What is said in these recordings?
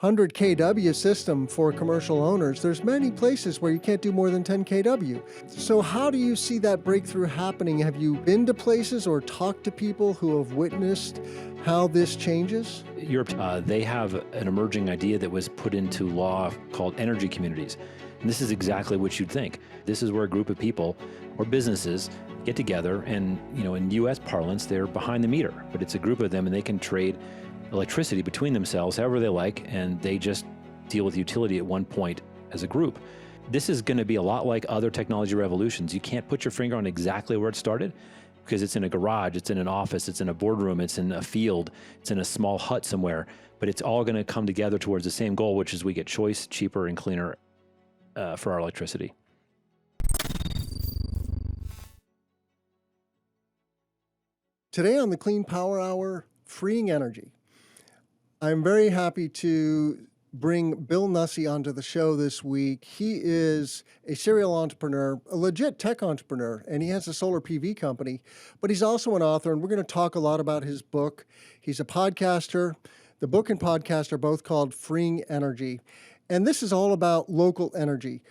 100 kW system for commercial owners, there's many places where you can't do more than 10 kW. So how do you see that breakthrough happening? Have you been to places or talked to people who have witnessed how this changes? Europe, they have an emerging idea that was put into law called energy communities. And this is exactly what you'd think. This is where a group of people or businesses get together and, in US parlance, they're behind the meter, but it's a group of them and they can trade electricity between themselves however they like, and they just deal with utility at one point as a group. This is going to be a lot like other technology revolutions. You can't put your finger on exactly where it started because it's in a garage, it's in an office, it's in a boardroom, it's in a field, it's in a small hut somewhere, but it's all going to come together towards the same goal, which is we get choice, cheaper, and cleaner for our electricity. Today on the Clean Power Hour, freeing energy. I'm very happy to bring Bill Nussey onto the show this week. He is a serial entrepreneur, a legit tech entrepreneur, and he has a solar PV company, but he's also an author, and we're going to talk a lot about his book. He's a podcaster. The book and podcast are both called Freeing Energy, and this is all about local energy,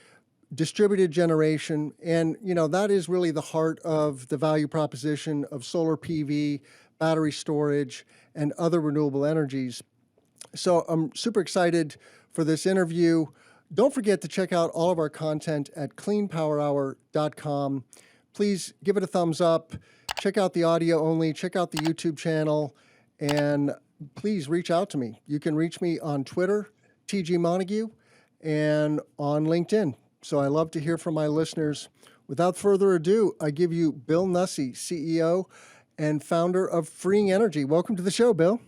distributed generation, and that is really the heart of the value proposition of solar PV, battery storage, and other renewable energies. So I'm super excited for this interview. Don't forget to check out all of our content at cleanpowerhour.com. Please give it a thumbs up. Check out the audio only. Check out the YouTube channel. And please reach out to me. You can reach me on Twitter, TG Montague, and on LinkedIn. So I love to hear from my listeners. Without further ado, I give you Bill Nussey, CEO and founder of Freeing Energy. Welcome to the show, Bill.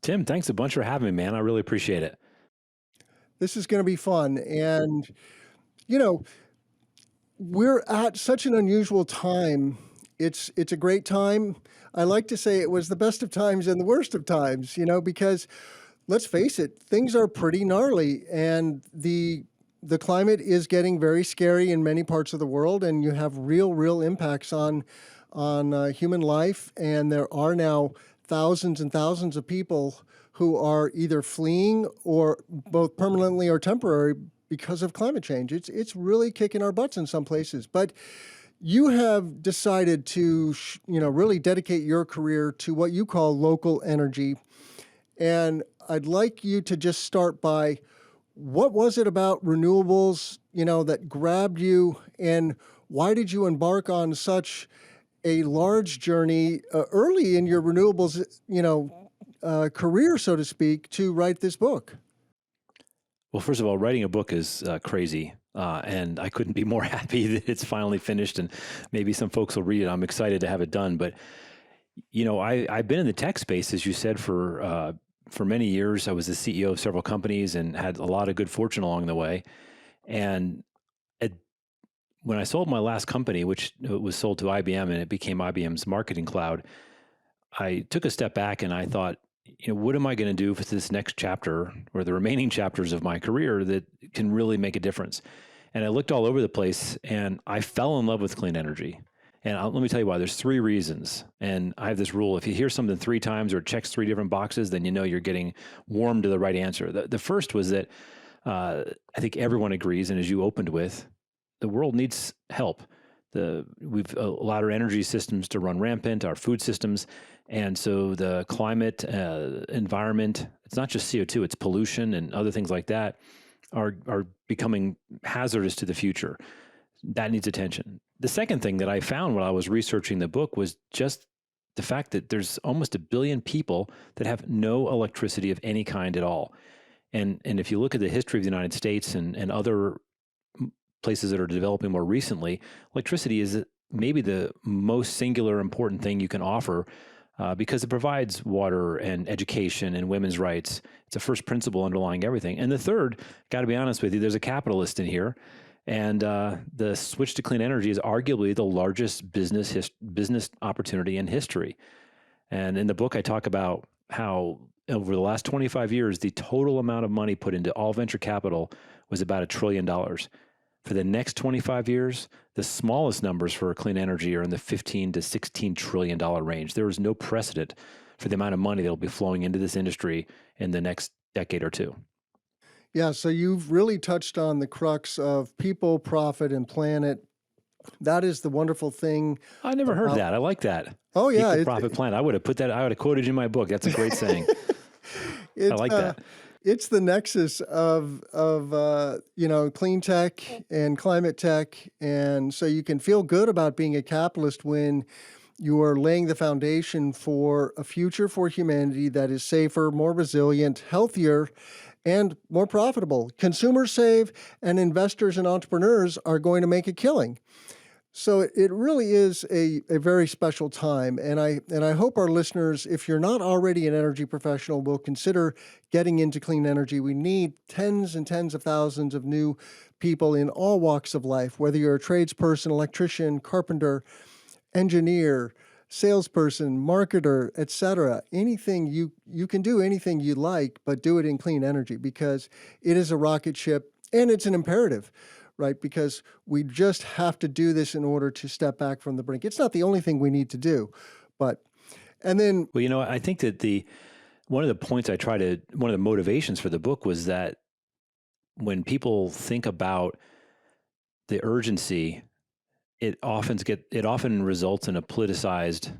Tim, thanks a bunch for having me, man. I really appreciate it. This is going to be fun. And, we're at such an unusual time. It's a great time. I like to say it was the best of times and the worst of times, because let's face it, things are pretty gnarly. And the climate is getting very scary in many parts of the world. And you have real impacts on human life. And there are now thousands and thousands of people who are either fleeing or both permanently or temporary because of climate change. It's really kicking our butts in some places. But you have decided to, really dedicate your career to what you call local energy. And I'd like you to just start by, what was it about renewables, that grabbed you, and why did you embark on such a large journey early in your renewables, career, so to speak, to write this book? Well, first of all, writing a book is crazy, and I couldn't be more happy that it's finally finished, and maybe some folks will read it. I'm excited to have it done. But I've been in the tech space, as you said, for many years. I was the CEO of several companies and had a lot of good fortune along the way. And when I sold my last company, which was sold to IBM and it became IBM's marketing cloud, I took a step back and I thought, what am I going to do for this next chapter or the remaining chapters of my career that can really make a difference? And I looked all over the place and I fell in love with clean energy. And let me tell you why. There's 3 reasons. And I have this rule. If you hear something 3 times or it checks 3 different boxes, then you're getting warmed to the right answer. The first was that I think everyone agrees, and as you opened with, the world needs help. We've allowed our energy systems to run rampant, our food systems. And so the climate, environment, it's not just CO2, it's pollution and other things like that are becoming hazardous to the future. That needs attention. The second thing that I found when I was researching the book was just the fact that there's almost 1 billion people that have no electricity of any kind at all. And if you look at the history of the United States and other places that are developing more recently, electricity is maybe the most singular important thing you can offer because it provides water and education and women's rights. It's a first principle underlying everything. And the third, got to be honest with you, there's a capitalist in here. And the switch to clean energy is arguably the largest business opportunity in history. And in the book, I talk about how over the last 25 years, the total amount of money put into all venture capital was about $1 trillion. For the next 25 years, the smallest numbers for clean energy are in the $15 to $16 trillion range. There is no precedent for the amount of money that will be flowing into this industry in the next decade or two. Yeah, so you've really touched on the crux of people, profit, and planet. That is the wonderful thing I never heard about. that. I like that. Oh yeah, People, profit, planet. I would have put that. I would have quoted in my book. That's a great saying. I it's like uh, that. it's the nexus of clean tech and climate tech, and so you can feel good about being a capitalist when you are laying the foundation for a future for humanity that is safer, more resilient, healthier, and more profitable. Consumers save, and investors and entrepreneurs are going to make a killing. So it really is a very special time. And I hope our listeners, if you're not already an energy professional, will consider getting into clean energy. We need tens and tens of thousands of new people in all walks of life, whether you're a tradesperson, electrician, carpenter, engineer, salesperson, marketer, etc. Anything you can do anything you like, but do it in clean energy because it is a rocket ship and it's an imperative, right? Because we just have to do this in order to step back from the brink. It's not the only thing we need to do, but and then Well, I think that one of the points one of the motivations for the book was that when people think about the urgency, it often results in a politicized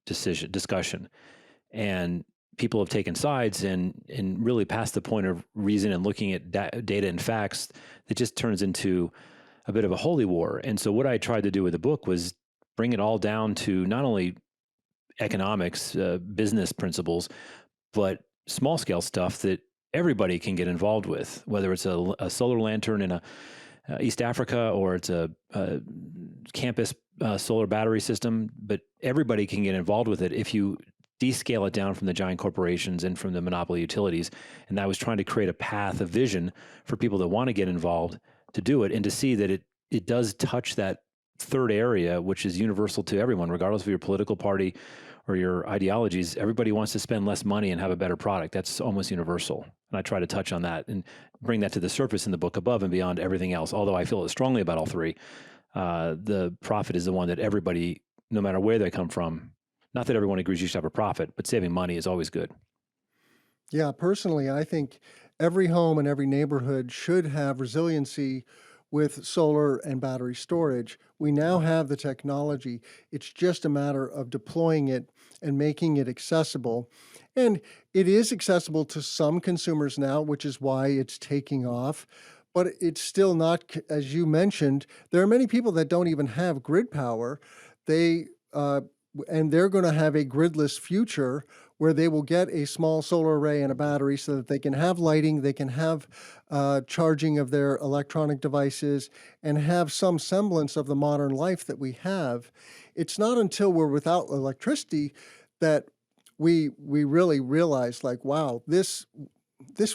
discussion, and people have taken sides and really past the point of reason and looking at data and facts. It just turns into a bit of a holy war. And so what I tried to do with the book was bring it all down to not only economics, business principles, but small scale stuff that everybody can get involved with, whether it's a solar lantern in East Africa or it's a campus solar battery system. But everybody can get involved with it if you descale it down from the giant corporations and from the monopoly utilities. And I was trying to create a path, a vision for people that want to get involved to do it and to see that it does touch that third area, which is universal to everyone, regardless of your political party or your ideologies. Everybody wants to spend less money and have a better product. That's almost universal. And I try to touch on that and bring that to the surface in the book above and beyond everything else. Although I feel strongly about all three, the profit is the one that everybody, no matter where they come from, not that everyone agrees you should have a profit, but saving money is always good. yeah, personally, I think every home and every neighborhood should have resiliency with solar and battery storage. We now have the technology. It's just a matter of deploying it and making it accessible. And it is accessible to some consumers now, which is why it's taking off. But it's still not, as you mentioned, there are many people that don't even have grid power. They and they're going to have a gridless future where they will get a small solar array and a battery so that they can have lighting, they can have charging of their electronic devices, and have some semblance of the modern life that we have. It's not until we're without electricity that we really realize, like, wow, this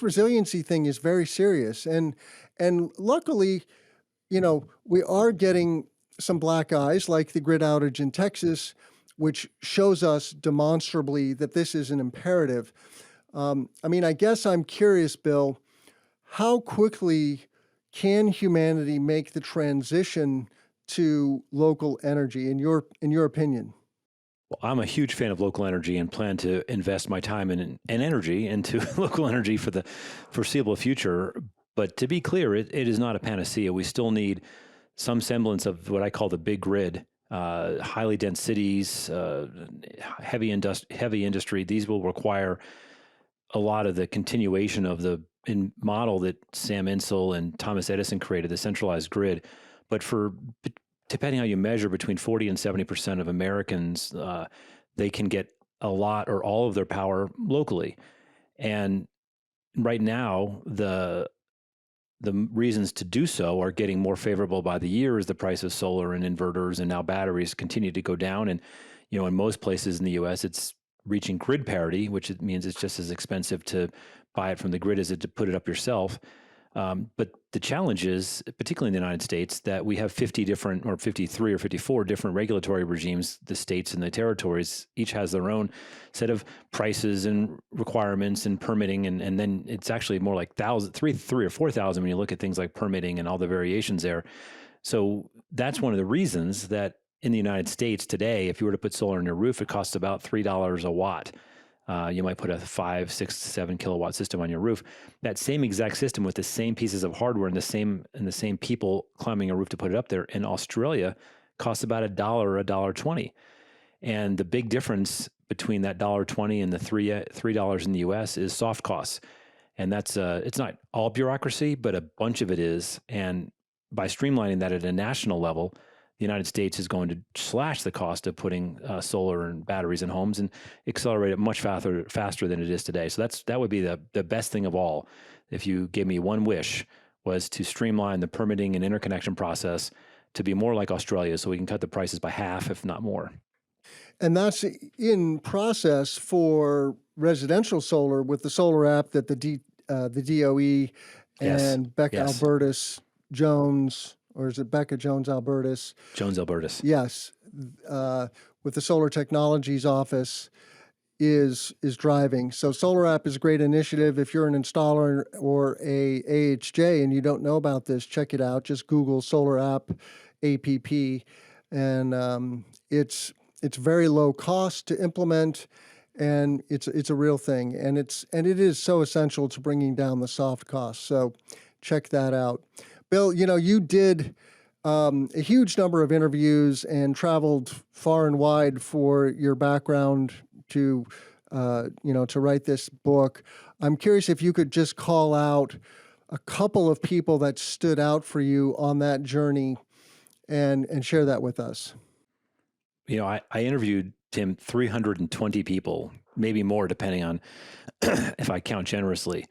resiliency thing is very serious. And luckily, we are getting some black eyes, like the grid outage in Texas, which shows us demonstrably that this is an imperative. I guess I'm curious, Bill, how quickly can humanity make the transition to local energy, in your opinion? Well, I'm a huge fan of local energy and plan to invest my time and energy into local energy for the foreseeable future. But to be clear, it is not a panacea. We still need some semblance of what I call the big grid, highly dense cities, heavy industry. These will require a lot of the continuation of the model that Sam Insel and Thomas Edison created, the centralized grid. But depending how you measure, between 40 and 70% of Americans, they can get a lot or all of their power locally. And right now, the reasons to do so are getting more favorable by the year as the price of solar and inverters and now batteries continue to go down. And, in most places in the US, it's reaching grid parity, which it means it's just as expensive to buy it from the grid as it to put it up yourself. But the challenge is, particularly in the United States, that we have 50 different or 53 or 54 different regulatory regimes. The states and the territories each has their own set of prices and requirements and permitting. And then it's actually more like three or 4,000 when you look at things like permitting and all the variations there. So that's one of the reasons that in the United States today, if you were to put solar on your roof, it costs about $3 a watt. You might put a 5, 6, 7 kilowatt system on your roof. That same exact system with the same pieces of hardware and the same people climbing a roof to put it up there in Australia costs about $1 or $1.20. And the big difference between that $1.20 and the $3 in the US is soft costs. And that's it's not all bureaucracy, but a bunch of it is. And by streamlining that at a national level, the United States is going to slash the cost of putting solar and batteries in homes and accelerate it much faster than it is today. So that would be the best thing of all. If you gave me one wish, was to streamline the permitting and interconnection process to be more like Australia, so we can cut the prices by half, if not more. And that's in process for residential solar with the solar app that the DOE and Yes. Becca Yes. Albertus Jones, or is it Becca Jones Albertus? Jones Albertus. Yes, with the Solar Technologies Office is driving. So Solar App is a great initiative. If you're an installer or a AHJ and you don't know about this, check it out. Just Google Solar App APP, and it's very low cost to implement, and it's a real thing, and it is so essential to bringing down the soft costs. So check that out. Bill, you did a huge number of interviews and traveled far and wide for your background to write this book. I'm curious if you could just call out a couple of people that stood out for you on that journey and share that with us. I interviewed, Tim, 320 people, maybe more, depending on if I count generously,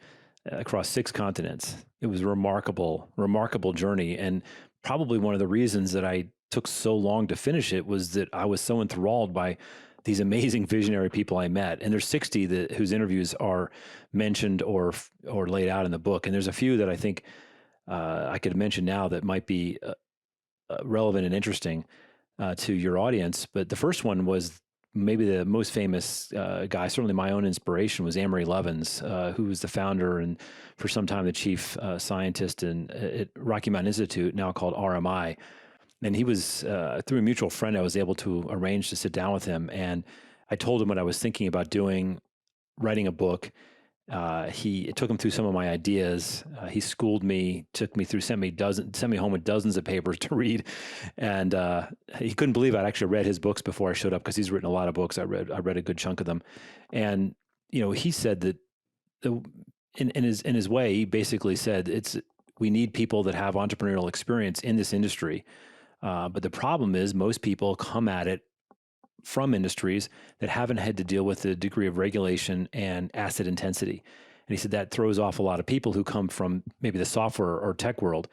across 6 continents. It was a remarkable journey. And probably one of the reasons that I took so long to finish it was that I was so enthralled by these amazing visionary people I met. And there's 60 whose interviews are mentioned or laid out in the book. And there's a few that I think I could mention now that might be relevant and interesting to your audience. But the first one was maybe the most famous guy, certainly my own inspiration, was Amory Lovins, who was the founder and for some time the chief scientist at Rocky Mountain Institute, now called RMI. And he was, through a mutual friend, I was able to arrange to sit down with him. And I told him what I was thinking about doing, writing a book. It took him through some of my ideas. He schooled me, took me through, sent me home with dozens of papers to read, and he couldn't believe I'd actually read his books before I showed up, because he's written a lot of books. I read a good chunk of them, and he said that in his way, he basically said we need people that have entrepreneurial experience in this industry, but the problem is most people come at it from industries that haven't had to deal with the degree of regulation and asset intensity. And he said that throws off a lot of people who come from maybe the software or tech world.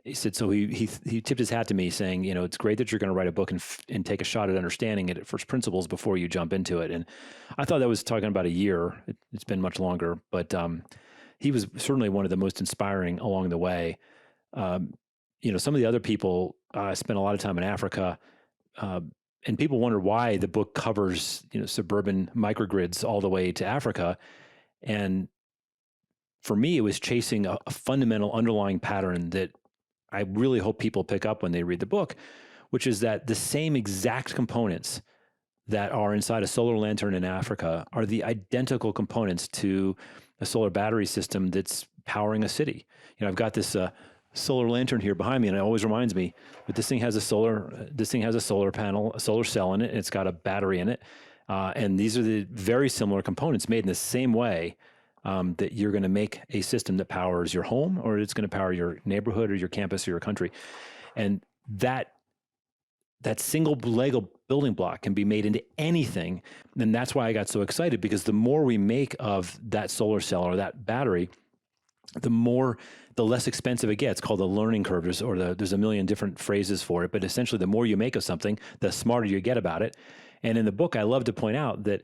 He said, so he tipped his hat to me saying, it's great that you're going to write a book and take a shot at understanding it at first principles before you jump into it. And I thought that was talking about a year. It's been much longer, but he was certainly one of the most inspiring along the way. Some of the other people spent a lot of time in Africa, and people wonder why the book covers, suburban microgrids all the way to Africa. And for me, it was chasing a fundamental underlying pattern that I really hope people pick up when they read the book, which is that the same exact components that are inside a solar lantern in Africa are the identical components to a solar battery system that's powering a city. I've got this solar lantern here behind me, and it always reminds me that this thing has a solar panel, a solar cell in it, and it's got a battery in it. And these are the very similar components made in the same way that you're going to make a system that powers your home, or it's going to power your neighborhood or your campus or your country. And that single Lego building block can be made into anything. And that's why I got so excited, because the more we make of that solar cell or that battery, the less expensive it gets. It's called the learning curve. There's a million different phrases for it, but essentially the more you make of something, the smarter you get about it. And in the book, I love to point out that,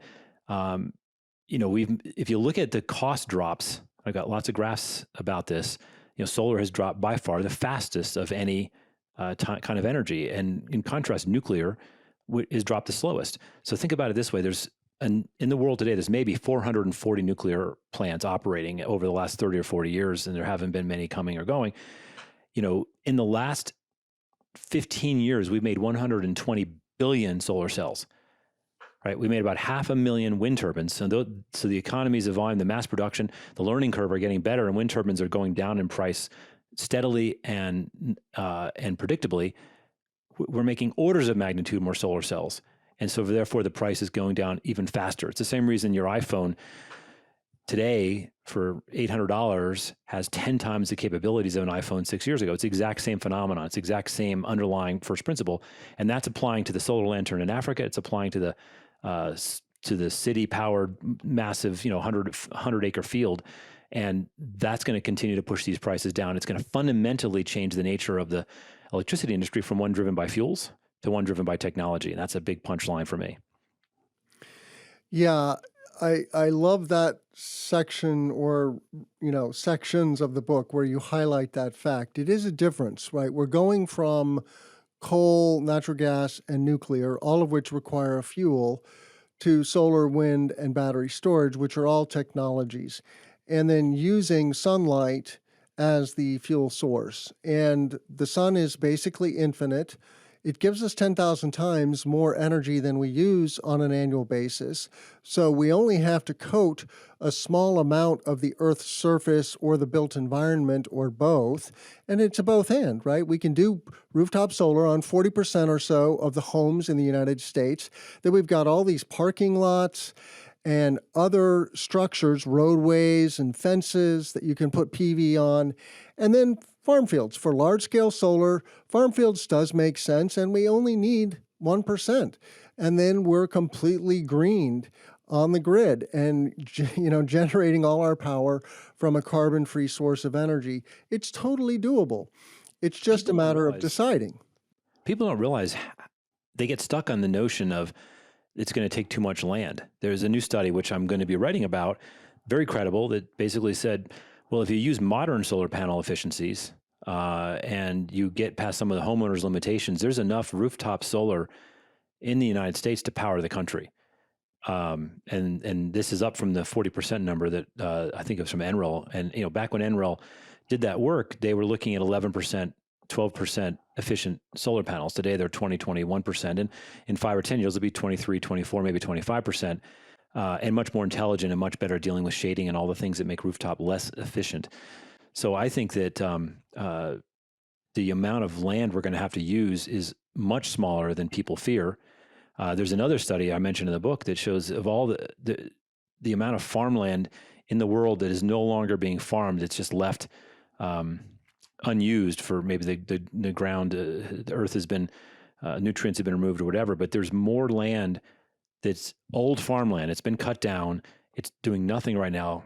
if you look at the cost drops, I've got lots of graphs about this. Solar has dropped by far the fastest of any kind of energy. And in contrast, nuclear is dropped the slowest. So think about it this way. In the world today, there's maybe 440 nuclear plants operating over the last 30 or 40 years, and there haven't been many coming or going. In the last 15 years, we've made 120 billion solar cells. right? We made about 500,000 wind turbines. So the economies of volume, the mass production, the learning curve are getting better, and wind turbines are going down in price steadily and predictably. We're making orders of magnitude more solar cells. And so therefore the price is going down even faster. It's the same reason your iPhone today for $800 has 10 times the capabilities of an iPhone 6 years ago. It's the exact same phenomenon. It's the exact same underlying first principle. And that's applying to the solar lantern in Africa. It's applying to the city powered massive, 100 acre field. And that's going to continue to push these prices down. It's going to fundamentally change the nature of the electricity industry from one driven by fuels to one driven by technology. And that's a big punchline for me. Yeah, I love that section or, sections of the book where you highlight that fact. It is a difference, right? We're going from coal, natural gas, and nuclear, all of which require a fuel, to solar, wind, and battery storage, which are all technologies, and then using sunlight as the fuel source. And the sun is basically infinite. It gives us 10,000 times more energy than we use on an annual basis. So we only have to coat a small amount of the Earth's surface or the built environment or both. And it's a both and, right? We can do rooftop solar on 40% or so of the homes in the United States. Then we've got all these parking lots and other structures, roadways and fences that you can put PV on. And then farm fields. For large-scale solar, farm fields does make sense, and we only need 1%. And then we're completely greened on the grid and, generating all our power from a carbon-free source of energy. It's totally doable. It's just a matter of deciding. People don't realize they get stuck on the notion of it's going to take too much land. There's a new study, which I'm going to be writing about, very credible, that basically said, well, if you use modern solar panel efficiencies and you get past some of the homeowners' limitations, there's enough rooftop solar in the United States to power the country. And this is up from the 40% number that I think it was from NREL. And back when NREL did that work, they were looking at 11%, 12% efficient solar panels. Today they're 20, 21%. And in 5 or 10 years, it'll be 23, 24, maybe 25%. And much more intelligent and much better dealing with shading and all the things that make rooftop less efficient. So I think that the amount of land we're going to have to use is much smaller than people fear. There's another study I mentioned in the book that shows of all the amount of farmland in the world that is no longer being farmed. It's just left unused for maybe the ground, the earth has been, nutrients have been removed or whatever, but there's more land that's old farmland. It's been cut down. It's doing nothing right now.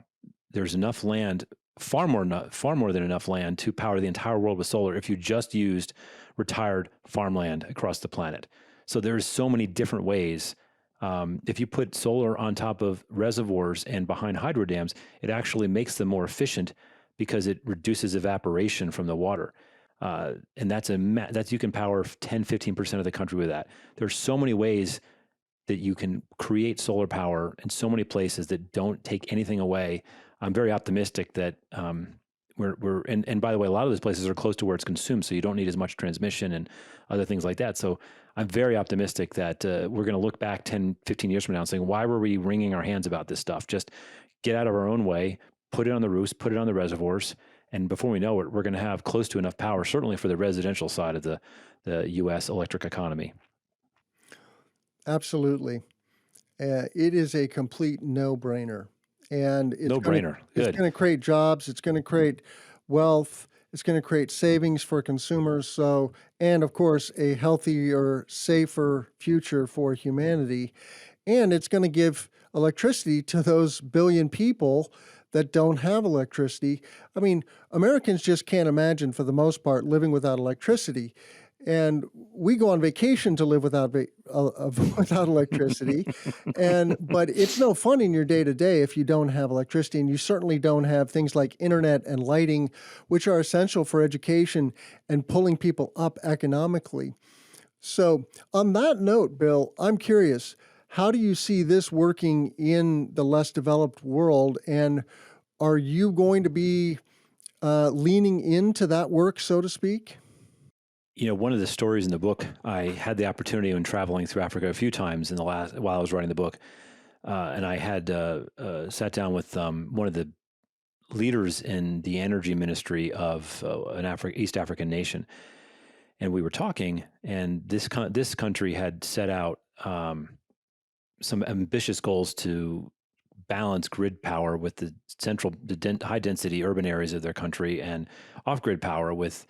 There's enough land, far more than enough land to power the entire world with solar if you just used retired farmland across the planet. So there's so many different ways. If you put solar on top of reservoirs and behind hydro dams, it actually makes them more efficient because it reduces evaporation from the water. And that's you can power 10, 15% of the country with that. There's so many ways that you can create solar power in so many places that don't take anything away. I'm very optimistic that and by the way, a lot of those places are close to where it's consumed, so you don't need as much transmission and other things like that. So I'm very optimistic that we're going to look back 10, 15 years from now and saying, why were we wringing our hands about this stuff? Just get out of our own way, put it on the roofs, put it on the reservoirs, and before we know it, we're going to have close to enough power, certainly for the residential side of the U.S. electric economy. Absolutely. It is a complete no-brainer. And it's No-brainer. Good. It's going to create jobs. It's going to create wealth. It's going to create savings for consumers. So, and of course, a healthier, safer future for humanity. And it's going to give electricity to those billion people that don't have electricity. I mean, Americans just can't imagine, for the most part, living without electricity. And we go on vacation to live without electricity, but it's no fun in your day to day if you don't have electricity, and you certainly don't have things like internet and lighting, which are essential for education and pulling people up economically. So, on that note, Bill, I'm curious, how do you see this working in the less developed world, and are you going to be leaning into that work, so to speak? One of the stories in the book, I had the opportunity when traveling through Africa a few times while I was writing the book, and I had sat down with one of the leaders in the energy ministry of East African nation, and we were talking, and this country had set out some ambitious goals to balance grid power with the high density urban areas of their country, and off grid power with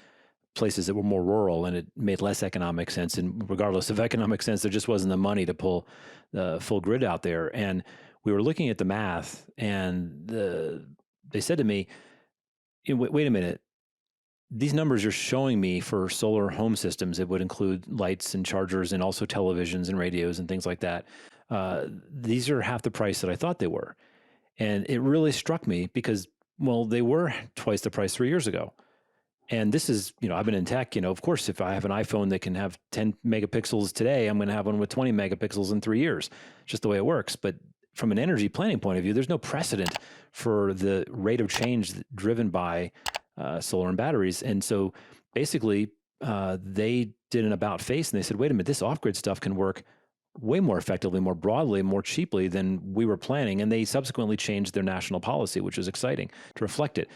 places that were more rural, and it made less economic sense. And regardless of economic sense, there just wasn't the money to pull the full grid out there. And we were looking at the math, and they said to me, wait a minute, these numbers you're showing me for solar home systems, it would include lights and chargers and also televisions and radios and things like that. These are half the price that I thought they were. And it really struck me because, well, they were twice the price 3 years ago. And this is, I've been in tech, of course, if I have an iPhone that can have 10 megapixels today, I'm going to have one with 20 megapixels in 3 years. It's just the way it works. But from an energy planning point of view, there's no precedent for the rate of change driven by solar and batteries. And so basically, they did an about face and they said, wait a minute, this off-grid stuff can work way more effectively, more broadly, more cheaply than we were planning. And they subsequently changed their national policy, which is exciting to reflect it.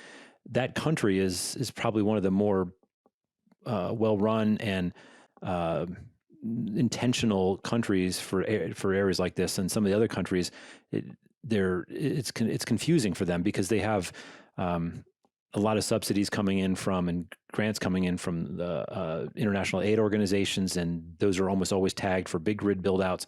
That country is probably one of the more well-run and intentional countries for areas like this. And some of the other countries, it's confusing for them because they have a lot of subsidies coming in from and grants coming in from the international aid organizations, and those are almost always tagged for big grid build-outs.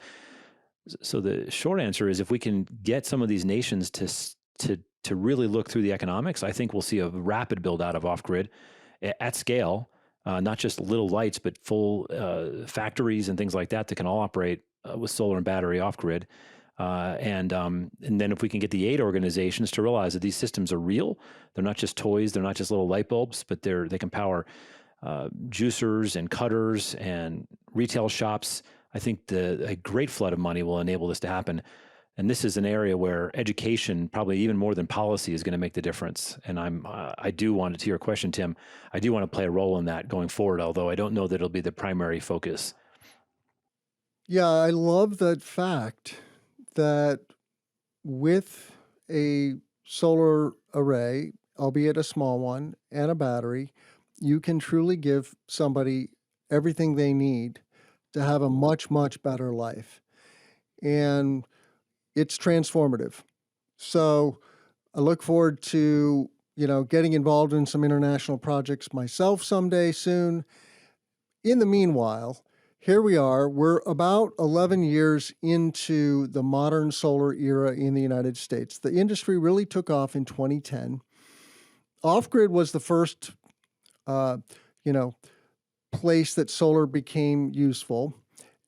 So the short answer is, if we can get some of these nations to really look through the economics, I think we'll see a rapid build-out of off-grid at scale, not just little lights, but full factories and things like that can all operate with solar and battery off-grid. And then if we can get the aid organizations to realize that these systems are real, they're not just toys, they're not just little light bulbs, but they can power juicers and cutters and retail shops. I think a great flood of money will enable this to happen. And this is an area where education, probably even more than policy, is going to make the difference. And I do want to your question, Tim, I do want to play a role in that going forward, although I don't know that it'll be the primary focus. Yeah, I love that fact that with a solar array, albeit a small one, and a battery, you can truly give somebody everything they need to have a much, much better life. And it's transformative. So I look forward to, getting involved in some international projects myself someday soon. In the meanwhile, here we are. We're about 11 years into the modern solar era in the United States. The industry really took off in 2010. Off-grid was the first, place that solar became useful,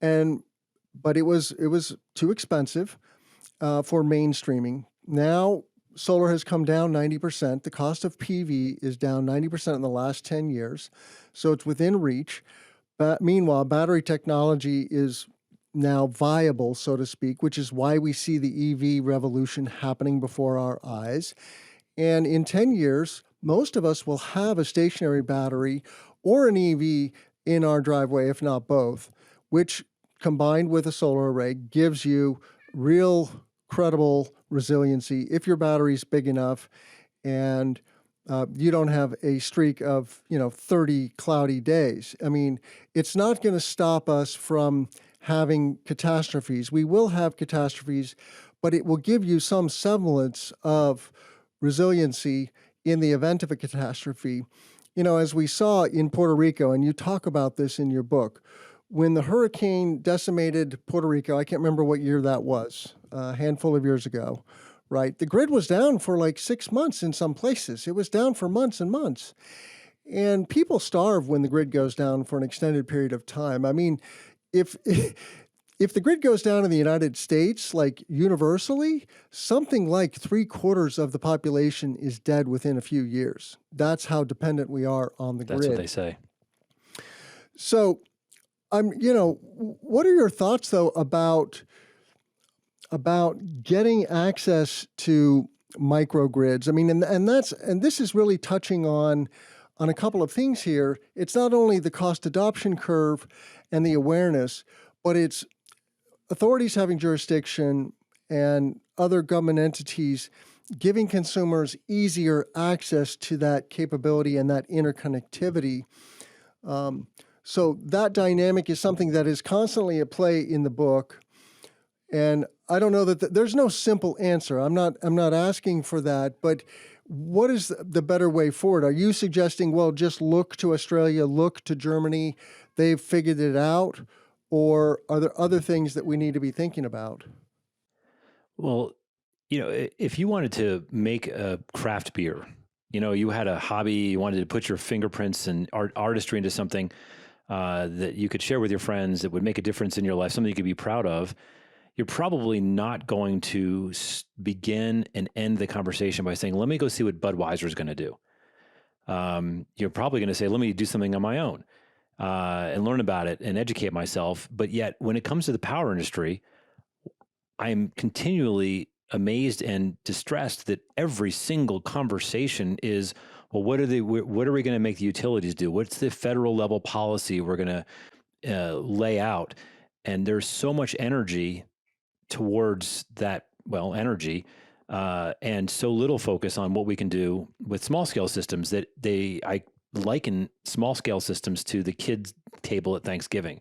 but it was too expensive for mainstreaming. Now, solar has come down 90%. The cost of PV is down 90% in the last 10 years, so it's within reach. But meanwhile, battery technology is now viable, so to speak, which is why we see the EV revolution happening before our eyes. And in 10 years, most of us will have a stationary battery or an EV in our driveway, if not both, which combined with a solar array gives you real credible resiliency if your battery's big enough and you don't have a streak of 30 cloudy days. I mean, it's not going to stop us from having catastrophes. We will have catastrophes, but it will give you some semblance of resiliency in the event of a catastrophe. As we saw in Puerto Rico, and you talk about this in your book, when the hurricane decimated Puerto Rico, I can't remember what year that was, a handful of years ago, right? The grid was down for like 6 months in some places. It was down for months and months. And people starve when the grid goes down for an extended period of time. I mean, if the grid goes down in the United States, like universally, something like 3/4 of the population is dead within a few years. That's how dependent we are on the grid. That's what they say. So, what are your thoughts though about getting access to microgrids? I mean, and this is really touching on on a couple of things here. It's not only the cost adoption curve and the awareness, but it's authorities having jurisdiction and other government entities giving consumers easier access to that capability and that interconnectivity. So that dynamic is something that is constantly at play in the book. And I don't know that there's no simple answer. I'm not asking for that, but what is the better way forward? Are you suggesting, well, just look to Australia, look to Germany, they've figured it out? Or are there other things that we need to be thinking about? Well, if you wanted to make a craft beer, you had a hobby, you wanted to put your fingerprints and artistry into something that you could share with your friends that would make a difference in your life, something you could be proud of, you're probably not going to begin and end the conversation by saying, let me go see what Budweiser is going to do. You're probably going to say, let me do something on my own and learn about it and educate myself. But yet, when it comes to the power industry, I'm continually amazed and distressed that every single conversation is, well, what are we going to make the utilities do? What's the federal level policy we're going to lay out? And there's so much energy towards that, energy, and so little focus on what we can do with small scale systems that I liken small scale systems to the kids' table at Thanksgiving.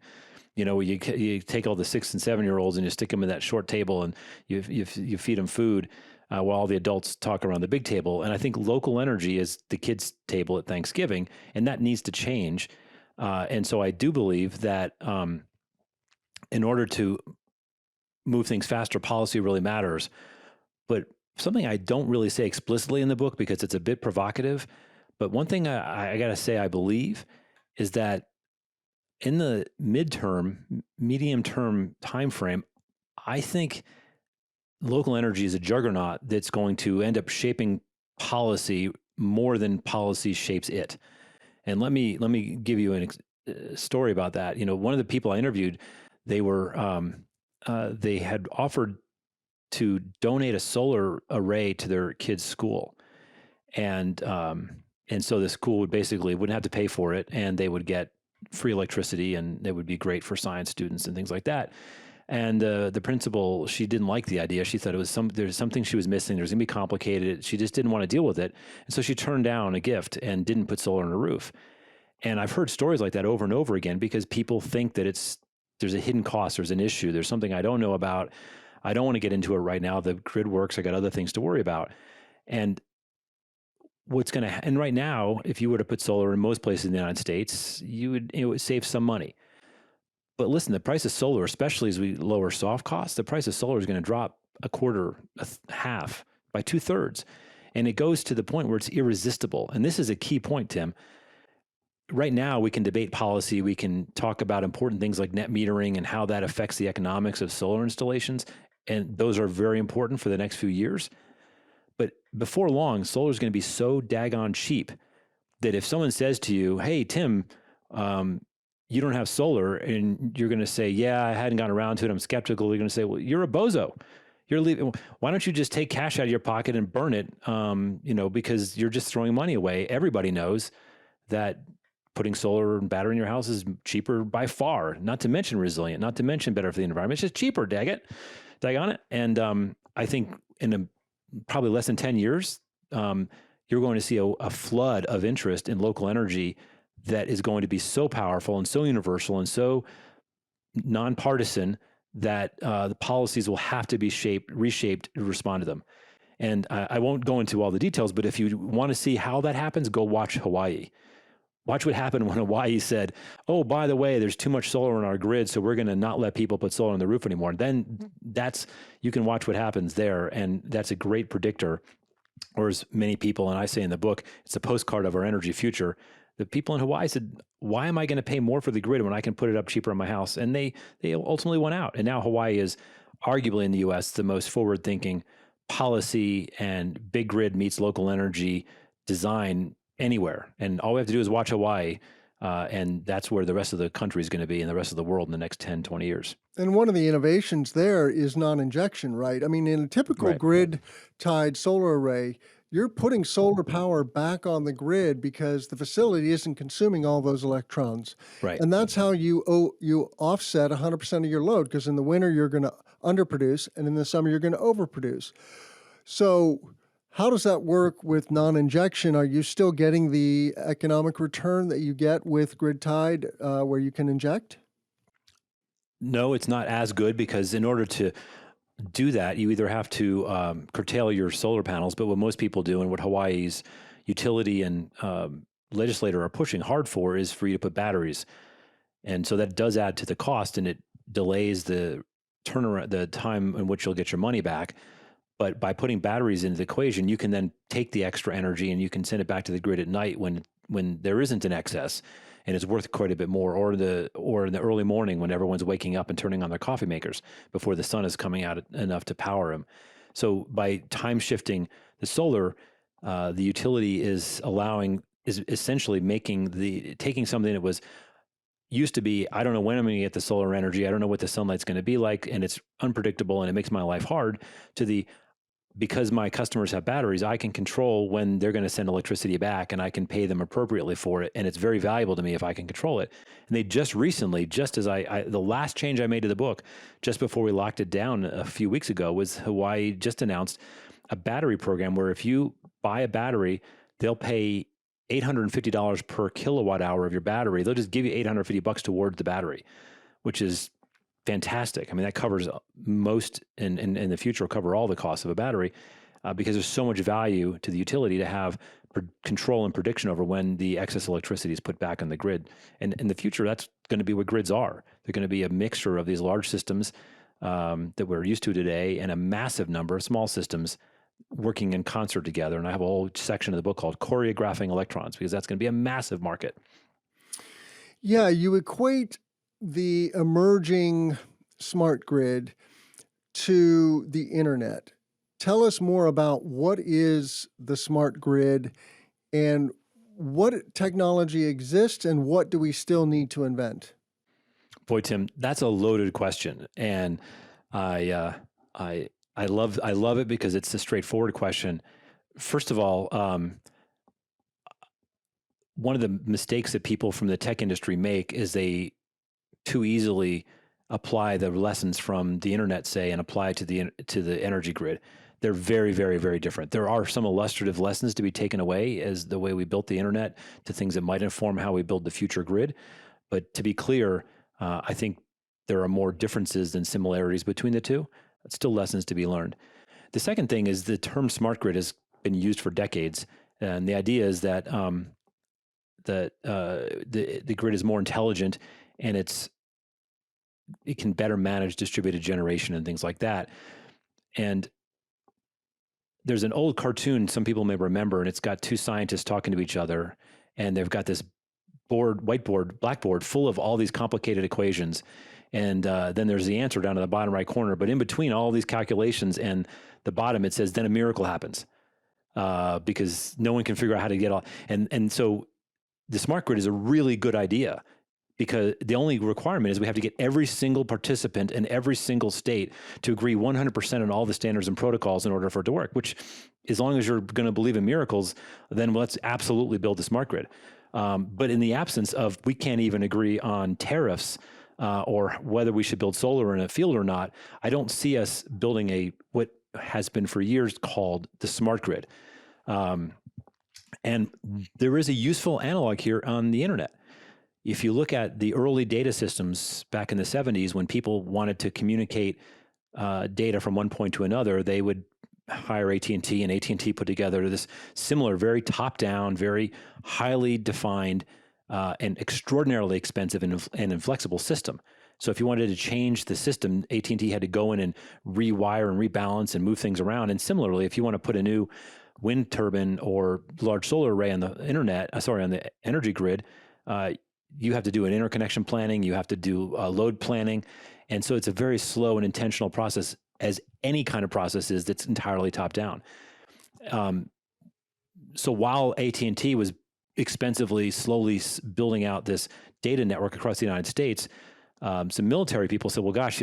You take all the 6 and 7 year olds and you stick them in that short table and you feed them food while all the adults talk around the big table. And I think local energy is the kids' table at Thanksgiving, and that needs to change. And so I do believe that in order to move things faster, policy really matters. But something I don't really say explicitly in the book because it's a bit provocative, but one thing I got to say I believe is that in the medium term time frame, I think local energy is a juggernaut that's going to end up shaping policy more than policy shapes it. And let me give you a story about that. One of the people I interviewed, they had offered to donate a solar array to their kids' school, and so the school wouldn't have to pay for it, and they would get free electricity, and it would be great for science students and things like that. And the principal, she didn't like the idea. She thought there's something she was missing. There's going to be complicated. She just didn't want to deal with it, and so she turned down a gift and didn't put solar on her roof. And I've heard stories like that over and over again because people think that there's a hidden cost, there's an issue, there's something I don't know about. I don't want to get into it right now. The grid works. I got other things to worry about. And and right now, if you were to put solar in most places in the United States, it would save some money. But listen, the price of solar, especially as we lower soft costs, the price of solar is going to drop a quarter, half, by 2/3. And it goes to the point where it's irresistible. And this is a key point, Tim. Right now, we can debate policy. We can talk about important things like net metering and how that affects the economics of solar installations. And those are very important for the next few years. But before long, solar is going to be so daggone cheap that if someone says to you, hey, Tim, you don't have solar, and you're going to say, yeah, I hadn't gotten around to it, I'm skeptical. You're going to say, well, you're a bozo. You're leaving. Why don't you just take cash out of your pocket and burn it? Because you're just throwing money away. Everybody knows that putting solar and battery in your house is cheaper by far, not to mention resilient, not to mention better for the environment. It's just cheaper, dag on it. And I think in probably less than 10 years, you're going to see a flood of interest in local energy that is going to be so powerful and so universal and so nonpartisan that the policies will have to be reshaped to respond to them. And I won't go into all the details, but if you want to see how that happens, go watch Hawaii. Watch what happened when Hawaii said, oh, by the way, there's too much solar on our grid, so we're going to not let people put solar on the roof anymore. Then you can watch what happens there, and that's a great predictor. Or as many people, and I say in the book, it's a postcard of our energy future. The people in Hawaii said, why am I going to pay more for the grid when I can put it up cheaper in my house? And they ultimately went out. And now Hawaii is arguably in the U.S. the most forward-thinking policy and big grid meets local energy design anywhere. And all we have to do is watch Hawaii, and that's where the rest of the country is going to be and the rest of the world in the next 10, 20 years. And one of the innovations there is non-injection, right? I mean, in a typical Right. grid-tied solar array, you're putting solar power back on the grid because the facility isn't consuming all those electrons. Right. And that's how you offset 100% of your load, because in the winter you're going to underproduce and in the summer you're going to overproduce. So how does that work with non-injection? Are you still getting the economic return that you get with grid tied, where you can inject? No, it's not as good, because in order to do that, you either have to curtail your solar panels, but what most people do and what Hawaii's utility and legislator are pushing hard for is for you to put batteries. And so that does add to the cost, and it delays the turnaround, the time in which you'll get your money back. But by putting batteries into the equation, you can then take the extra energy and you can send it back to the grid at night when there isn't an excess and it's worth quite a bit more, or in the early morning when everyone's waking up and turning on their coffee makers before the sun is coming out enough to power them. So by time shifting the solar, the utility is essentially taking something that was used to be, I don't know when I'm going to get the solar energy, I don't know what the sunlight's going to be like, and it's unpredictable and it makes my life hard, to because my customers have batteries, I can control when they're going to send electricity back and I can pay them appropriately for it. And it's very valuable to me if I can control it. And they just recently, just as the last change I made to the book, just before we locked it down a few weeks ago, was Hawaii just announced a battery program where if you buy a battery, they'll pay $850 per kilowatt hour of your battery. They'll just give you $850 toward the battery, which is fantastic. I mean, that covers most, and in the future will cover all the costs of a battery, because there's so much value to the utility to have control and prediction over when the excess electricity is put back on the grid. And in the future, that's going to be what grids are. They're going to be a mixture of these large systems that we're used to today and a massive number of small systems working in concert together. And I have a whole section of the book called Choreographing Electrons, because that's going to be a massive market. Yeah, you equate the emerging smart grid to the internet. Tell us more about what is the smart grid and what technology exists and what do we still need to invent? Boy, Tim, that's a loaded question, and I love it because it's a straightforward question. First of all, one of the mistakes that people from the tech industry make is they too easily apply the lessons from the internet, say, and apply it to the energy grid. They're very, very, very different. There are some illustrative lessons to be taken away as the way we built the internet to things that might inform how we build the future grid. But to be clear, I think there are more differences than similarities between the two. It's still lessons to be learned. The second thing is the term smart grid has been used for decades. And the idea is that the grid is more intelligent and it can better manage distributed generation and things like that. And there's an old cartoon some people may remember, and it's got two scientists talking to each other, and they've got this blackboard full of all these complicated equations. And then there's the answer down in the bottom right corner. But in between all these calculations and the bottom, it says, then a miracle happens, because no one can figure out how to get all. And so the smart grid is a really good idea, because the only requirement is we have to get every single participant in every single state to agree 100% on all the standards and protocols in order for it to work, which, as long as you're going to believe in miracles, then let's absolutely build a smart grid. But in the absence of, we can't even agree on tariffs or whether we should build solar in a field or not, I don't see us building what has been for years called the smart grid. And there is a useful analog here on the internet. If you look at the early data systems back in the 70s, when people wanted to communicate data from one point to another, they would hire AT&T, and AT&T put together this similar, very top-down, very highly defined, and extraordinarily expensive and inflexible system. So if you wanted to change the system, AT&T had to go in and rewire and rebalance and move things around. And similarly, if you want to put a new wind turbine or large solar array on the on the energy grid, you have to do an interconnection planning, you have to do load planning. And so it's a very slow and intentional process, as any kind of process is that's entirely top down. So while AT&T was expensively, slowly building out this data network across the United States, some military people said, well, gosh,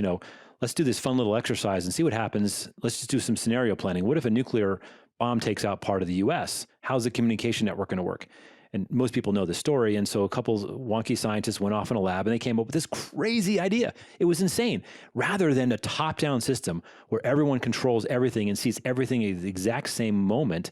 let's do this fun little exercise and see what happens. Let's just do some scenario planning. What if a nuclear bomb takes out part of the US. How's the communication network going to work? And most people know the story. And so a couple wonky scientists went off in a lab and they came up with this crazy idea. It was insane. Rather than a top-down system where everyone controls everything and sees everything at the exact same moment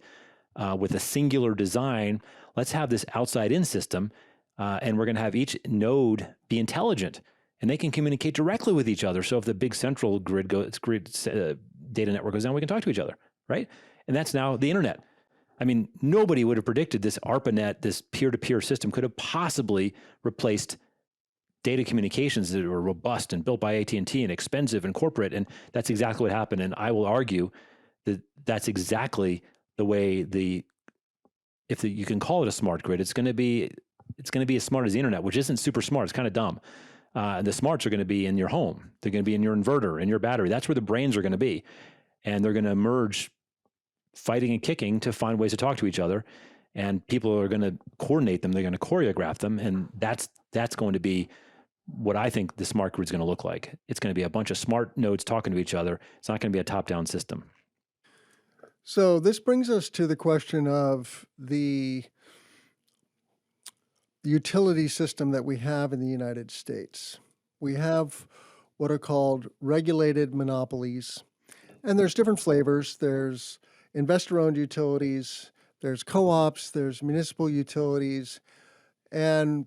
with a singular design, let's have this outside-in system, and we're going to have each node be intelligent, and they can communicate directly with each other. So if the big central data network goes down, we can talk to each other, right? And that's now the internet. I mean, nobody would have predicted this ARPANET, this peer-to-peer system, could have possibly replaced data communications that were robust and built by AT&T and expensive and corporate. And that's exactly what happened. And I will argue that that's exactly the way you can call it a smart grid, it's going to be as smart as the internet, which isn't super smart. It's kind of dumb. The smarts are going to be in your home. They're going to be in your inverter, in your battery. That's where the brains are going to be. And they're going to emerge fighting and kicking to find ways to talk to each other. And people are going to coordinate them. They're going to choreograph them. And that's going to be what I think the smart grid is going to look like. It's going to be a bunch of smart nodes talking to each other. It's not going to be a top-down system. So this brings us to the question of the utility system that we have in the United States. We have what are called regulated monopolies, and there's different flavors. There's investor-owned utilities, there's co-ops, there's municipal utilities, and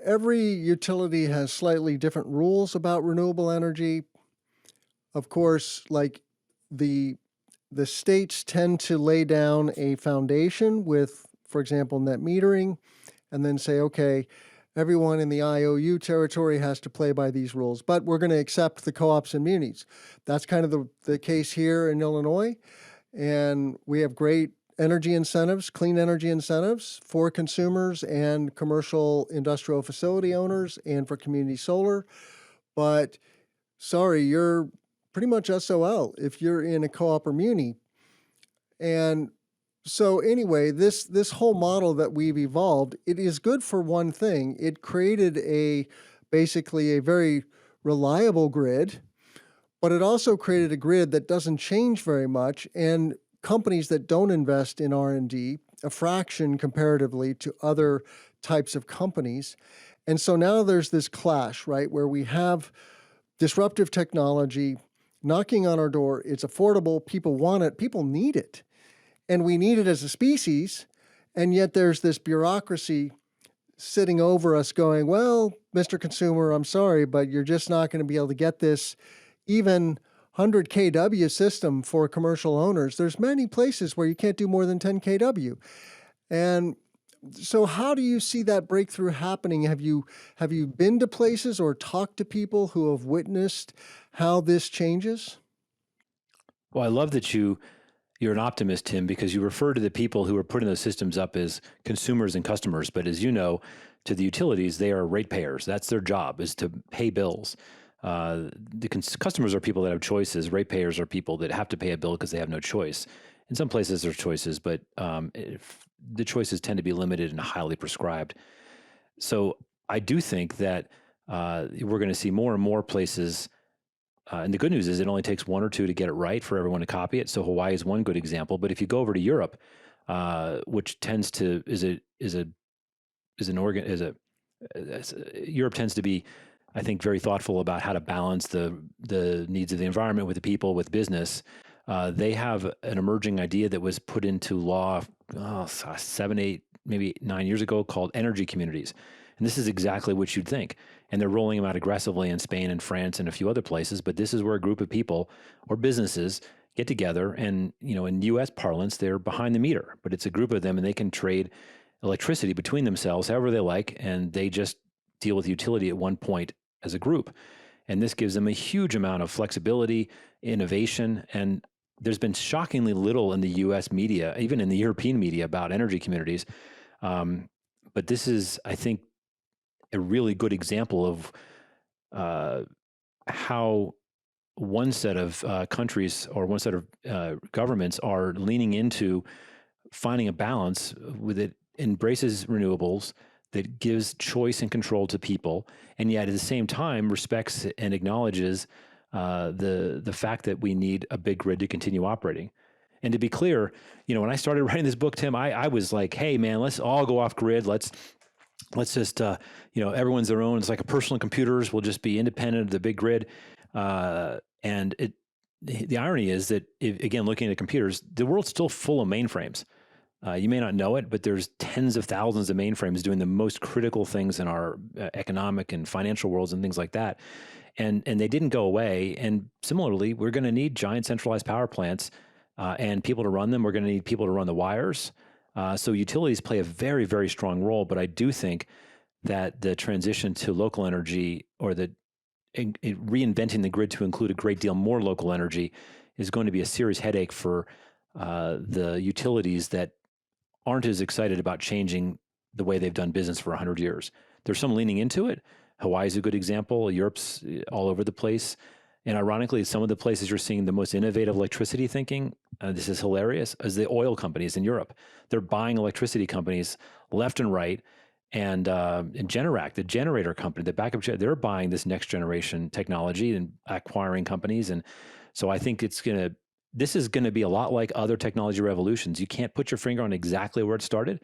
every utility has slightly different rules about renewable energy. Of course, like the states tend to lay down a foundation with, for example, net metering, and then say, okay, everyone in the IOU territory has to play by these rules, but we're going to accept the co-ops and munis. That's kind of the case here in Illinois, and we have great energy incentives, clean energy incentives for consumers and commercial industrial facility owners and for community solar. But sorry, you're pretty much SOL if you're in a co-op or muni. And so anyway, this whole model that we've evolved, it is good for one thing. It created basically a very reliable grid, but it also created a grid that doesn't change very much, and companies that don't invest in R&D, a fraction comparatively to other types of companies. And so now there's this clash, right, where we have disruptive technology knocking on our door. It's affordable. People want it. People need it. And we need it as a species. And yet there's this bureaucracy sitting over us going, well, Mr. Consumer, I'm sorry, but you're just not going to be able to get this even 100 kW system for commercial owners. There's many places where you can't do more than 10 kW. And so how do you see that breakthrough happening? Have you been to places or talked to people who have witnessed how this changes? Well, I love that you're an optimist, Tim, because you refer to the people who are putting those systems up as consumers and customers. But as you know, to the utilities, they are ratepayers. That's their job, is to pay bills. Customers are people that have choices. Ratepayers are people that have to pay a bill because they have no choice. In some places, there's choices, but the choices tend to be limited and highly prescribed. So I do think that we're going to see more and more places. And the good news is it only takes one or two to get it right for everyone to copy it. So Hawaii is one good example. But if you go over to Europe, which tends to Europe tends to be, I think, very thoughtful about how to balance the needs of the environment with the people, with business. They have an emerging idea that was put into law 7, 8, maybe 9 years ago called energy communities. And this is exactly what you'd think. And they're rolling them out aggressively in Spain and France and a few other places. But this is where a group of people or businesses get together and, in U.S. parlance, they're behind the meter. But it's a group of them and they can trade electricity between themselves however they like. And they just deal with utility at one point as a group. And this gives them a huge amount of flexibility, innovation, and there's been shockingly little in the U.S. media, even in the European media, about energy communities. But this is, I think, a really good example of how one set of countries or one set of governments are leaning into finding a balance with it, embraces renewables, that gives choice and control to people, and yet at the same time respects and acknowledges the fact that we need a big grid to continue operating. And to be clear, when I started writing this book, Tim, I was like, hey man, let's all go off grid. Let's just, everyone's their own. It's like a personal computers will just be independent of the big grid. And the irony is that, again, looking at computers, the world's still full of mainframes. You may not know it, but there's tens of thousands of mainframes doing the most critical things in our economic and financial worlds and things like that. And they didn't go away. And similarly, we're going to need giant centralized power plants and people to run them. We're going to need people to run the wires. So utilities play a very, very strong role. But I do think that the transition to local energy, or reinventing the grid to include a great deal more local energy, is going to be a serious headache for the utilities that aren't as excited about changing the way they've done business for 100 years. There's some leaning into it. Hawaii's a good example. Europe's all over the place. And ironically, some of the places you're seeing the most innovative electricity thinking, this is hilarious, is the oil companies in Europe. They're buying electricity companies left and right. And Generac, the generator company, the backup, they're buying this next generation technology and acquiring companies. And so I think this is going to be a lot like other technology revolutions. You can't put your finger on exactly where it started,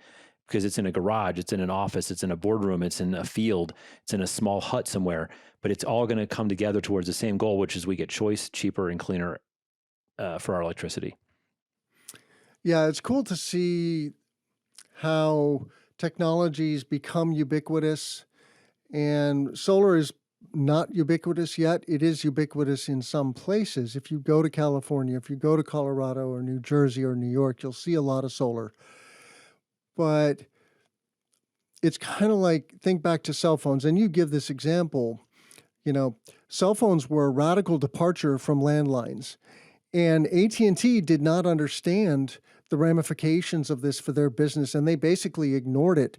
because it's in a garage, it's in an office, it's in a boardroom, it's in a field, it's in a small hut somewhere, but it's all going to come together towards the same goal, which is we get choice, cheaper and cleaner for our electricity. Yeah, it's cool to see how technologies become ubiquitous, and solar is not ubiquitous yet. It is ubiquitous in some places. If you go to California, if you go to Colorado or New Jersey or New York, you'll see a lot of solar. But it's kind of like, think back to cell phones, and you give this example. Cell phones were a radical departure from landlines, and AT&T did not understand the ramifications of this for their business, and they basically ignored it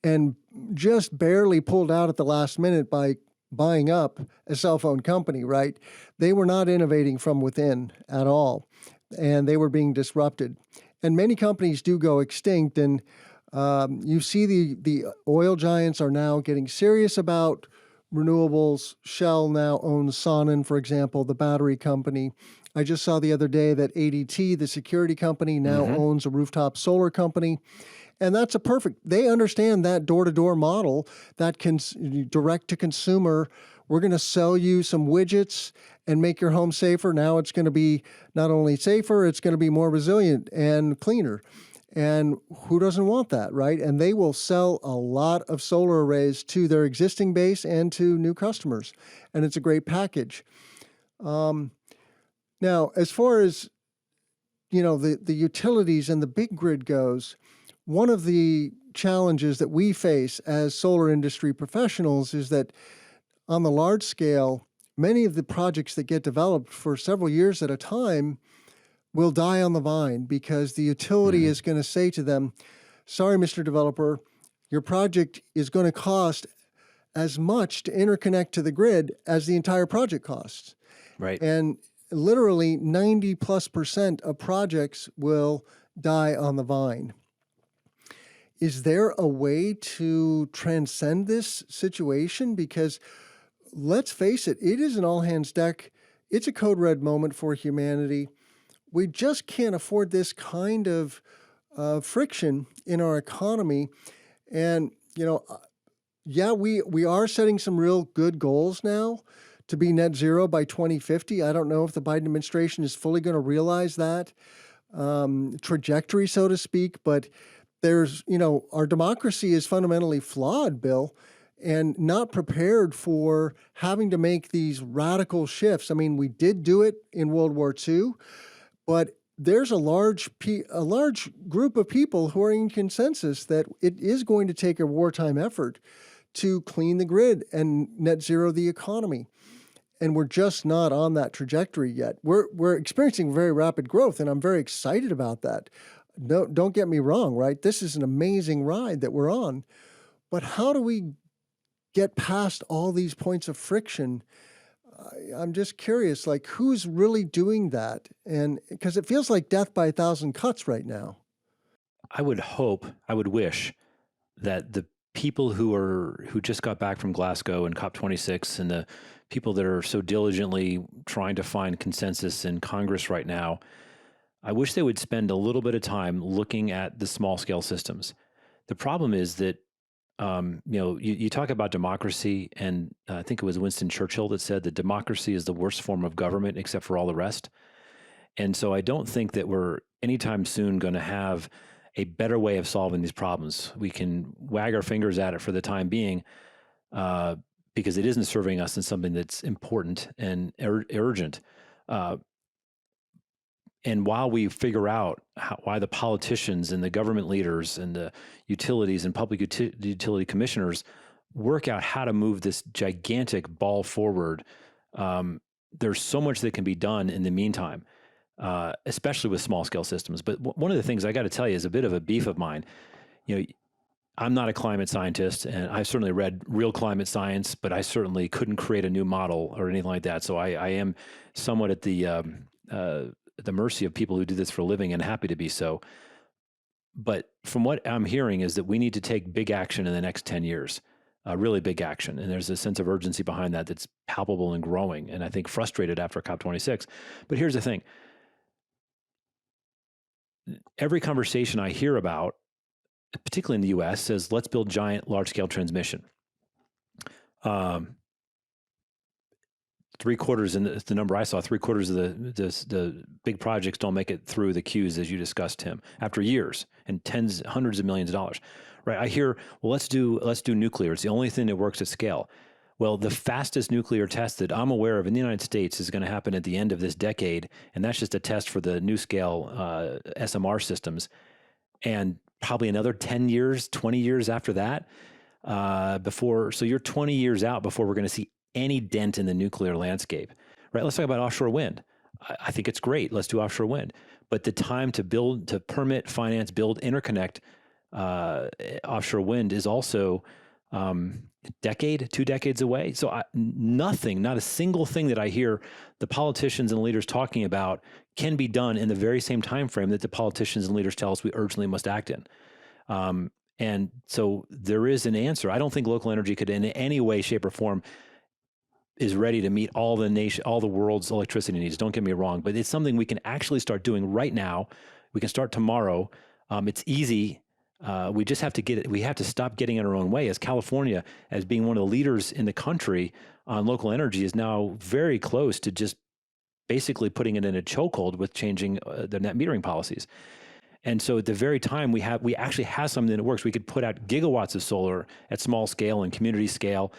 and just barely pulled out at the last minute by buying up a cell phone company, right? They were not innovating from within at all, and they were being disrupted. And many companies do go extinct, and you see the oil giants are now getting serious about renewables. Shell now owns Sonnen, for example, the battery company. I just saw the other day that ADT, the security company, now owns a rooftop solar company. And that's they understand that door-to-door model, that direct to consumer. We're going to sell you some widgets and make your home safer. Now it's going to be not only safer, it's going to be more resilient and cleaner. And who doesn't want that, right? And they will sell a lot of solar arrays to their existing base and to new customers. And it's a great package. Now, as far as, the utilities and the big grid goes, one of the challenges that we face as solar industry professionals is that on the large scale, many of the projects that get developed for several years at a time will die on the vine, because the utility is going to say to them, sorry, Mr. Developer, your project is going to cost as much to interconnect to the grid as the entire project costs. Right. And literally 90+% of projects will die on the vine. Is there a way to transcend this situation? Because let's face it, it is an all hands deck. It's a code red moment for humanity. We just can't afford this kind of friction in our economy. And, we are setting some real good goals now to be net zero by 2050. I don't know if the Biden administration is fully going to realize that trajectory, so to speak, but there's, our democracy is fundamentally flawed, Bill, and not prepared for having to make these radical shifts. I mean, we did do it in World War II, but there's a large group of people who are in consensus that it is going to take a wartime effort to clean the grid and net zero the economy. And we're just not on that trajectory yet. We're experiencing very rapid growth, and I'm very excited about that. No, don't get me wrong, right? This is an amazing ride that we're on. But how do we get past all these points of friction? I'm just curious, like, who's really doing that? And because it feels like death by 1,000 cuts right now. I would wish that the people who just got back from Glasgow and COP26, and the people that are so diligently trying to find consensus in Congress right now, I wish they would spend a little bit of time looking at the small scale systems. The problem is that, you talk about democracy, and I think it was Winston Churchill that said that democracy is the worst form of government except for all the rest. And so I don't think that we're anytime soon going to have a better way of solving these problems. We can wag our fingers at it for the time being, because it isn't serving us in something that's important and urgent. Uh, and while we figure out why the politicians and the government leaders and the utilities and public utility commissioners work out how to move this gigantic ball forward, there's so much that can be done in the meantime, especially with small scale systems. But one of the things I got to tell you is a bit of a beef of mine. I'm not a climate scientist, and I've certainly read real climate science, but I certainly couldn't create a new model or anything like that. So I am somewhat at the mercy of people who do this for a living, and happy to be so. But from what I'm hearing is that we need to take big action in the next 10 years, really big action. And there's a sense of urgency behind that that's palpable and growing, and I think frustrated after COP26. But here's the thing. Every conversation I hear about, particularly in the US, says, let's build giant, large-scale transmission. Three-quarters, and the number I saw, three-quarters of the big projects don't make it through the queues, as you discussed, Tim, after years and hundreds of millions of dollars. Right? I hear, well, let's do nuclear. It's the only thing that works at scale. Well, the fastest nuclear test that I'm aware of in the United States is going to happen at the end of this decade, and that's just a test for the NuScale SMR systems. And probably another 10 years, 20 years after that, so you're 20 years out before we're going to see any dent in the nuclear landscape, right? Let's talk about offshore wind. I think it's great. Let's do offshore wind. But the time to build, to permit, finance, build, interconnect offshore wind is also a decade, 2 decades away. So nothing, not a single thing that I hear the politicians and leaders talking about can be done in the very same time frame that the politicians and leaders tell us we urgently must act in. And so there is an answer. I don't think local energy could in any way, shape, or form is ready to meet all the world's electricity needs. Don't get me wrong, but it's something we can actually start doing right now. We can start tomorrow. It's easy. We just have to get it. We have to stop getting in our own way. As California, as being one of the leaders in the country on local energy, is now very close to just basically putting it in a chokehold with changing the net metering policies. And so at the very time we actually have something that works. We could put out gigawatts of solar at small scale and community scale.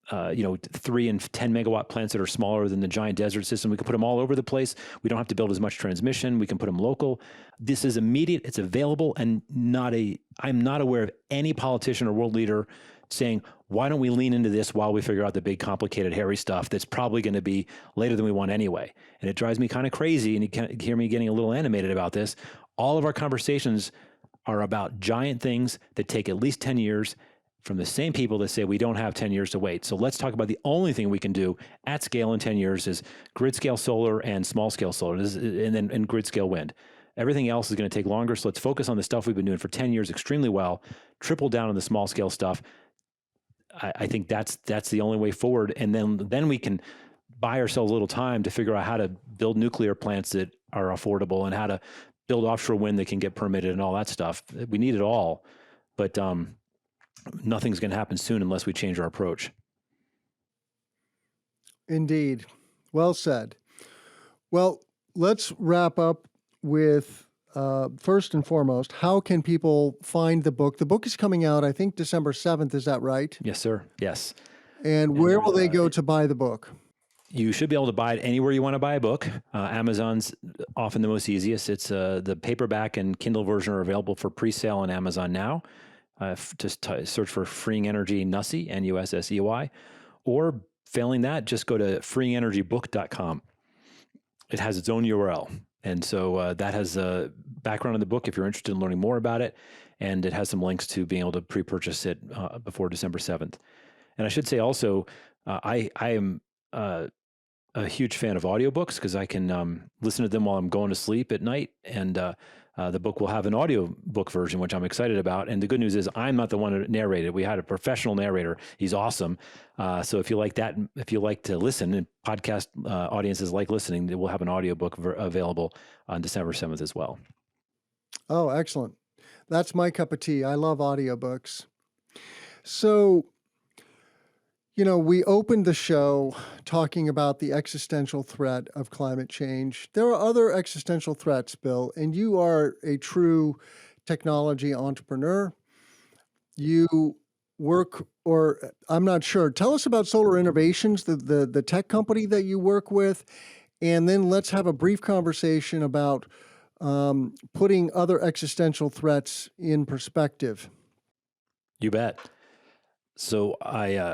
3 and 10 megawatt plants that are smaller than the giant desert system. We can put them all over the place. We don't have to build as much transmission. We can put them local. This is immediate. It's available, and I'm not aware of any politician or world leader saying, why don't we lean into this while we figure out the big, complicated, hairy stuff that's probably going to be later than we want anyway. And it drives me kind of crazy, and you can hear me getting a little animated about this. All of our conversations are about giant things that take at least 10 years from the same people that say we don't have 10 years to wait. So let's talk about the only thing we can do at scale in 10 years is grid scale solar and small scale solar, and grid scale wind. Everything else is going to take longer. So let's focus on the stuff we've been doing for 10 years extremely well, triple down on the small scale stuff. I think that's the only way forward. And then we can buy ourselves a little time to figure out how to build nuclear plants that are affordable and how to build offshore wind that can get permitted and all that stuff. We need it all. But, nothing's going to happen soon unless we change our approach. Indeed. Well said. Well, let's wrap up with, first and foremost, how can people find the book? The book is coming out, I think, December 7th. Is that right? Yes, sir. Yes. And where will they go to buy the book? You should be able to buy it anywhere you want to buy a book. Amazon's often the most easiest. It's the paperback and Kindle version are available for pre-sale on Amazon now. Just search for Freeing Energy Nussey, Nussey, or failing that, just go to freeingenergybook.com. It has its own URL. And so that has a background in the book if you're interested in learning more about it. And it has some links to being able to pre-purchase it before December 7th. And I should say also, I am a huge fan of audiobooks because I can listen to them while I'm going to sleep at night. And the book will have an audio book version, which I'm excited about. And the good news is I'm not the one who narrated. We had a professional narrator. He's awesome. So if you like that, if you like to listen, and podcast audiences like listening, we'll have an audiobook available on December 7th as well. Oh, excellent. That's my cup of tea. I love audiobooks. So, we opened the show talking about the existential threat of climate change. There are other existential threats, Bill, and you are a true technology entrepreneur. You work, or I'm not sure. Tell us about Solar Innovations, the tech company that you work with, and then let's have a brief conversation about putting other existential threats in perspective. You bet. So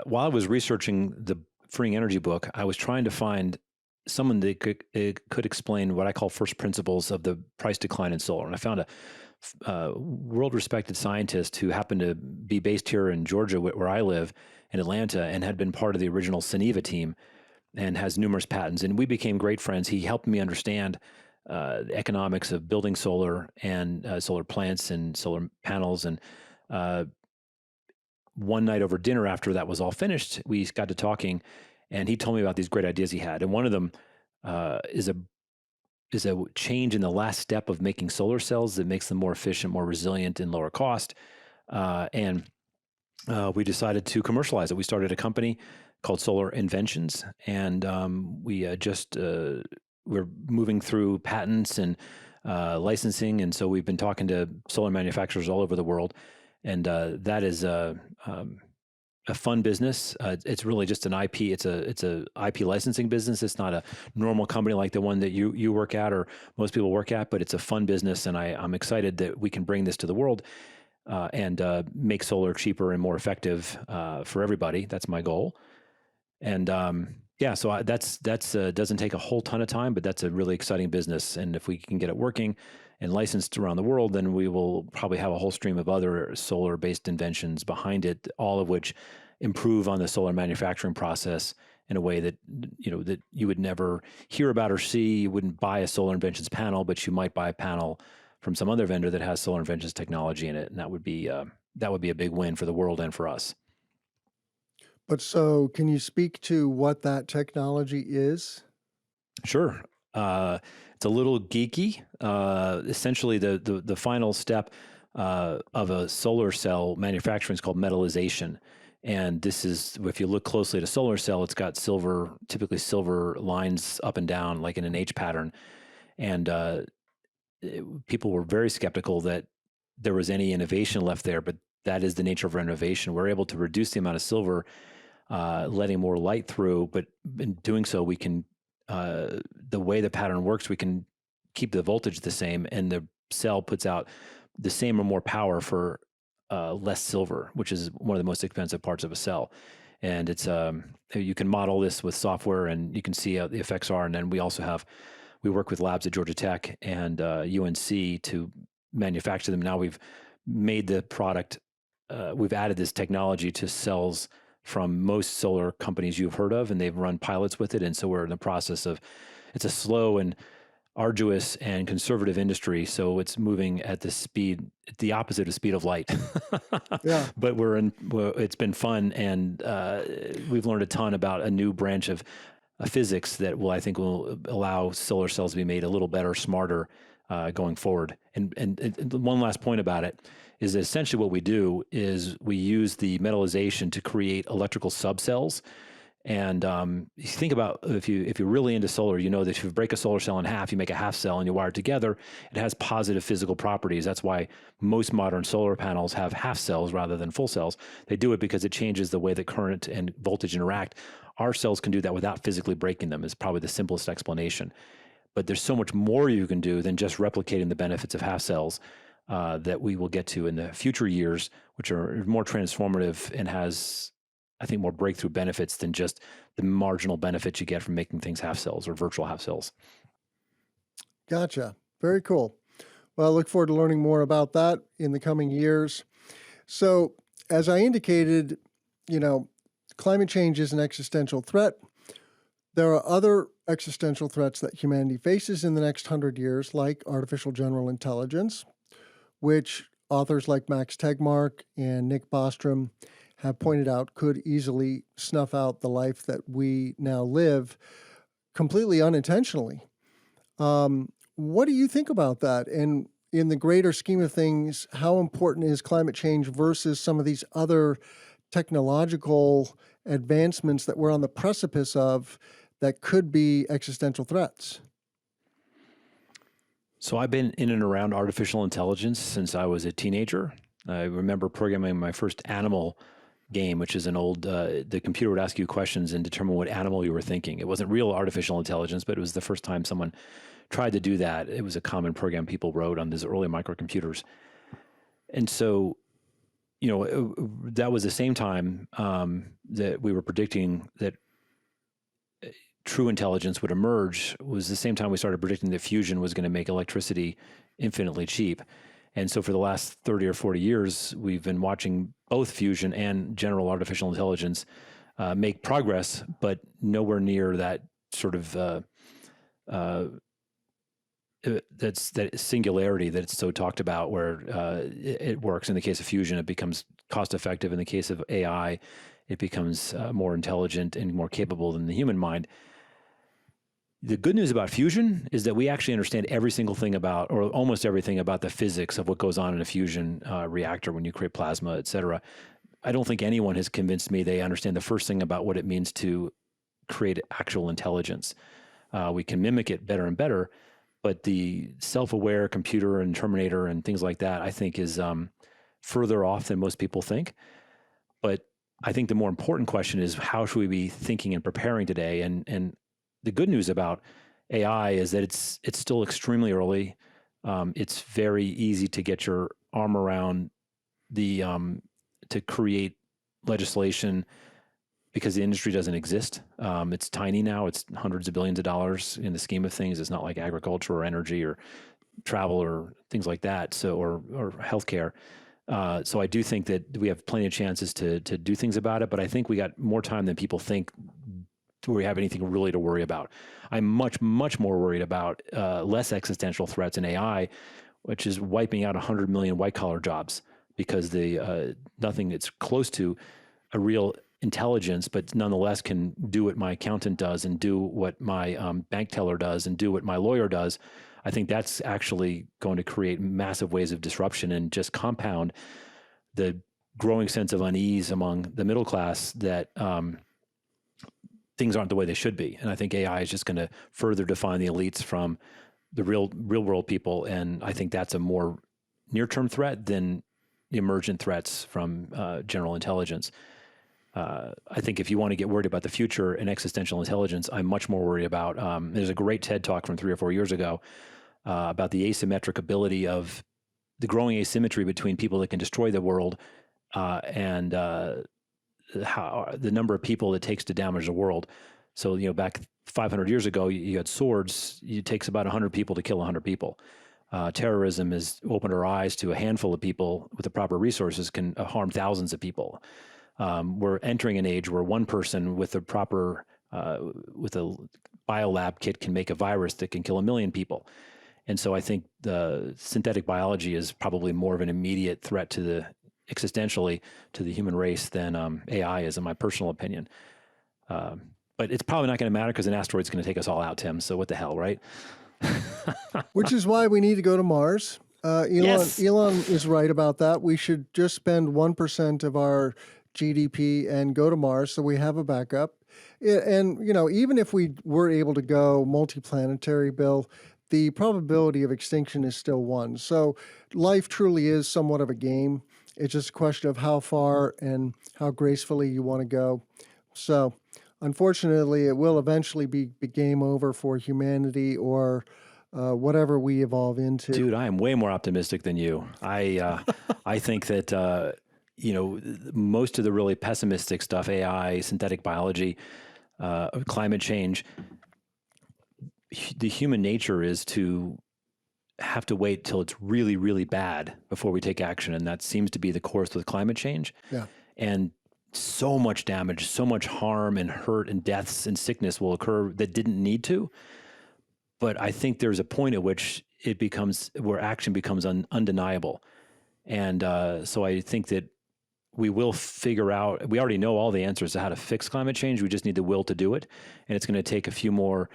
while I was researching the Freeing Energy book, I was trying to find someone that could explain what I call first principles of the price decline in solar. And I found a world-respected scientist who happened to be based here in Georgia, where I live, in Atlanta, and had been part of the original Suniva team and has numerous patents. And we became great friends. He helped me understand the economics of building solar and solar plants and solar panels. And one night over dinner, after that was all finished, we got to talking, and he told me about these great ideas he had. And one of them is a change in the last step of making solar cells that makes them more efficient, more resilient, and lower cost. And we decided to commercialize it. We started a company called Solar Inventions, and we're moving through patents and licensing. And so we've been talking to solar manufacturers all over the world. And that is a fun business. It's really just an IP. It's a IP licensing business. It's not a normal company like the one that you work at or most people work at, but it's a fun business. And I'm excited that we can bring this to the world and make solar cheaper and more effective for everybody. That's my goal. And so that's doesn't take a whole ton of time, but that's a really exciting business. And if we can get it working and licensed around the world, then we will probably have a whole stream of other solar-based inventions behind it, all of which improve on the solar manufacturing process in a way that you would never hear about or see. You wouldn't buy a Solar Inventions panel, but you might buy a panel from some other vendor that has Solar Inventions technology in it, and that would be a big win for the world and for us. But so, can you speak to what that technology is? Sure. It's a little geeky. Essentially, the final step of a solar cell manufacturing is called metallization. And this is, if you look closely at a solar cell, it's got typically silver lines up and down, like in an H pattern. And people were very skeptical that there was any innovation left there, but that is the nature of innovation. We're able to reduce the amount of silver, letting more light through, but in doing so, we can the way the pattern works, we can keep the voltage the same, and the cell puts out the same or more power for less silver, which is one of the most expensive parts of a cell. And it's you can model this with software, and you can see how the effects are. And then we work with labs at Georgia Tech and UNC to manufacture them. Now we've made the product. We've added this technology to cells from most solar companies you've heard of, and they've run pilots with it. And so we're in the process of, it's a slow and arduous and conservative industry. So it's moving at the opposite of speed of light. Yeah. But it's been fun. And we've learned a ton about a new branch of physics that I think will allow solar cells to be made a little better, smarter going forward. And one last point about it is essentially what we do is we use the metallization to create electrical subcells. And you think about if you're really into solar, you know that if you break a solar cell in half, you make a half cell and you wire it together, it has positive physical properties. That's why most modern solar panels have half cells rather than full cells. They do it because it changes the way that current and voltage interact. Our cells can do that without physically breaking them, is probably the simplest explanation. But there's so much more you can do than just replicating the benefits of half cells that we will get to in the future years, which are more transformative and has, I think, more breakthrough benefits than just the marginal benefits you get from making things half cells or virtual half cells. Gotcha. Very cool. Well, I look forward to learning more about that in the coming years. So, as I indicated, climate change is an existential threat. There are other existential threats that humanity faces in the next 100 years, like artificial general intelligence, which authors like Max Tegmark and Nick Bostrom have pointed out could easily snuff out the life that we now live completely unintentionally. What do you think about that? And in the greater scheme of things, how important is climate change versus some of these other technological advancements that we're on the precipice of that could be existential threats? So I've been in and around artificial intelligence since I was a teenager. I remember programming my first animal game, which is an old, the computer would ask you questions and determine what animal you were thinking. It wasn't real artificial intelligence, but it was the first time someone tried to do that. It was a common program people wrote on these early microcomputers. And so, that was the same time that we were predicting that true intelligence would emerge. Was the same time we started predicting that fusion was going to make electricity infinitely cheap. And so for the last 30 or 40 years, we've been watching both fusion and general artificial intelligence make progress, but nowhere near that sort of that singularity that it's so talked about, where it works. In the case of fusion, it becomes cost effective. In the case of AI, it becomes more intelligent and more capable than the human mind. The good news about fusion is that we actually understand every single thing about, or almost everything about, the physics of what goes on in a fusion reactor when you create plasma, et cetera. I don't think anyone has convinced me they understand the first thing about what it means to create actual intelligence. We can mimic it better and better, but the self-aware computer and Terminator and things like that, I think, is further off than most people think. But I think the more important question is, how should we be thinking and preparing today? And the good news about AI is that it's still extremely early. It's very easy to get your arm around the to create legislation because the industry doesn't exist. It's tiny now. It's hundreds of billions of dollars in the scheme of things. It's not like agriculture or energy or travel or things like that. So or healthcare. So I do think that we have plenty of chances to do things about it. But I think we got more time than people think where we have anything really to worry about. I'm much, much more worried about less existential threats in AI, which is wiping out 100 million white-collar jobs, because the nothing that's close to a real intelligence, but nonetheless can do what my accountant does and do what my bank teller does and do what my lawyer does. I think that's actually going to create massive waves of disruption and just compound the growing sense of unease among the middle class that things aren't the way they should be. And I think AI is just going to further define the elites from the real world people. And I think that's a more near-term threat than the emergent threats from general intelligence. I think if you want to get worried about the future and existential intelligence, I'm much more worried about, there's a great TED talk from 3 or 4 years ago about the asymmetric ability of the growing asymmetry between people that can destroy the world and how the number of people it takes to damage the world. So, back 500 years ago, you had swords. It takes about 100 people to kill 100 people. Terrorism has opened our eyes to a handful of people with the proper resources can harm thousands of people. We're entering an age where one person with a proper, with a biolab kit can make a virus that can kill 1 million people. And so I think the synthetic biology is probably more of an immediate threat to the existentially to the human race than AI is, in my personal opinion. But it's probably not going to matter because an asteroid's going to take us all out, Tim. So what the hell, right? Which is why we need to go to Mars. Yes. Elon is right about that. We should just spend 1% of our GDP and go to Mars so we have a backup. And, even if we were able to go multiplanetary, Bill, the probability of extinction is still 1. So life truly is somewhat of a game. It's just a question of how far and how gracefully you want to go. So unfortunately, it will eventually be game over for humanity or whatever we evolve into. Dude, I am way more optimistic than you. I think that, most of the really pessimistic stuff, AI, synthetic biology, climate change, the human nature is to have to wait till it's really, really bad before we take action. And that seems to be the course with climate change. Yeah. And so much damage, so much harm and hurt and deaths and sickness will occur that didn't need to. But I think there's a point at which where action becomes undeniable. And so I think that we will figure out, we already know all the answers to how to fix climate change. We just need the will to do it. And it's going to take a few more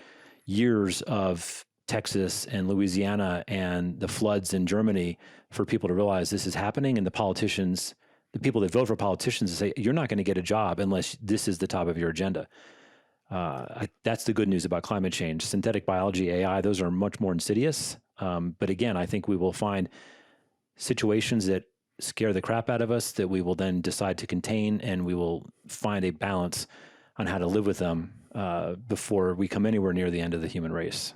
years of Texas and Louisiana and the floods in Germany for people to realize this is happening. And the politicians, the people that vote for politicians, say, you're not going to get a job unless this is the top of your agenda. That's the good news about climate change. Synthetic biology, AI, those are much more insidious. But again, I think we will find situations that scare the crap out of us that we will then decide to contain, and we will find a balance on how to live with them before we come anywhere near the end of the human race.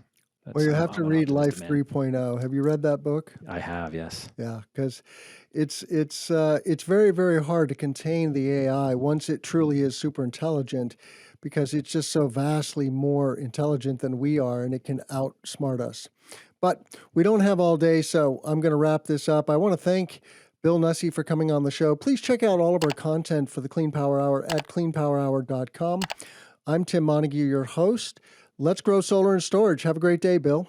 Well, you have to read Life man. 3.0. Have you read that book? I have, yes. Yeah, because it's very, very hard to contain the AI once it truly is super intelligent, because it's just so vastly more intelligent than we are, and it can outsmart us. But we don't have all day, so I'm going to wrap this up. I want to thank Bill Nussey for coming on the show. Please check out all of our content for the Clean Power Hour at cleanpowerhour.com. I'm Tim Montague, your host. Let's grow solar and storage. Have a great day, Bill.